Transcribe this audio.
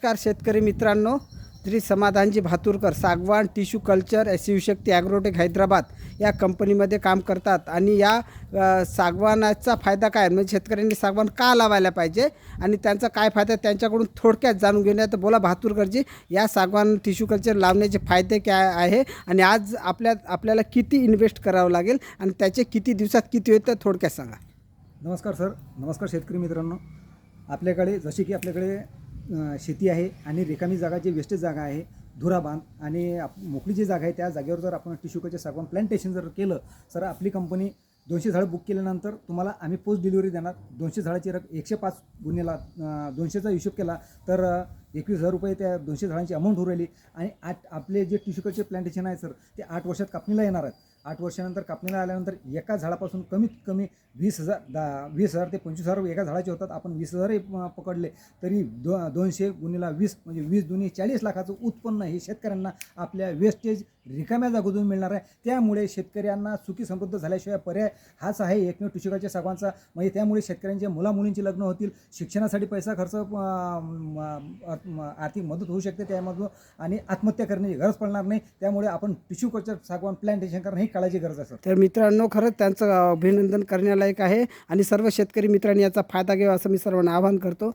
नमस्कार शेतकरी मित्रांनो, श्री समाधानजी भातुरकर सागवान tissue culture Shivshakti agrotech Hyderabad या कंपनीमध्ये काम करतात। आणि या सागवानाचा फायदा काय म्हणजे शेतकऱ्यांनी सागवान का लावायला पाहिजे आणि त्यांचा काय फायदा त्यांच्याकडून थोडक्यात जाणून घेऊया। तर बोला भातुरकरजी, या सागवान टिश्यू कल्चर लावण्याचे फायदे काय आहे आणि आज आपल्याला किती इन्व्हेस्ट करावं लागेल आणि त्याचे किती दिवसात किती होतं थोडक्यात सांगा। नमस्कार सर, नमस्कार शेतकरी मित्रांनो। आपल्याकडे जसे की आपल्याकडे शेती आहे आणि रिकामी जागा जी वेस्टेज जागा आहे, धुराबांध आणि मोकळी जी जागा आहे त्या जागेवर जर आपण टिश्यू कल्चर सागवान प्लांटेशन जर केलं सर, आपली कंपनी 200 झाडं बुक केल्यानंतर तुम्हाला आम्ही पोस्ट डिलिव्हरी देणार। 200 झाडाची 105 गुन्हेला 200चा हिशोब केला तर 21,000 रुपये त्या 200 झाडांची अमाऊंट होऊ राहिली। आणि आपले जे टिश्यू कल्चर प्लांटेशन आहे सर, ते 8 वर्षात कापणीला येणार आहेत। 8 वर्षानंतर कापणीला आल्यानंतर एका झाडापासून कमीत कमी 20,000 ते 25,000 एका झाडाचे होतात। आपण 20,000 पकडले तरी 200 गुणिले 20 म्हणजे 20 दुनी 40 लाखाचं उत्पन्न हे शेतकऱ्यांना आपल्या वेस्टेज रिकाम्या जागेतून मिळणार आहे। त्यामुळे शेतकऱ्यांना सुखी समृद्ध झाल्याशिवाय पर्याय हाच आहे एकमेव टिश्यू कल्चर सागवानचा। म्हणजे त्यामुळे शेतकऱ्यांच्या मुलामुलींची लग्न होतील, शिक्षणासाठी पैसा खर्च, आर्थिक मदत होऊ शकते त्यामधून, आणि आत्महत्या करण्याची गरज पडणार नाही। त्यामुळे आपण टिश्यू कल्चर सागवान प्लांटेशन करणं ही काळाची गरज आहे सर। तर मित्रांनो, खरंच त्यांचं अभिनंदन करण्यालायक आहे आणि सर्व शेतकरी मित्रांनी याचा फायदा घ्यावा असं मी सर्वांना आवाहन करतो।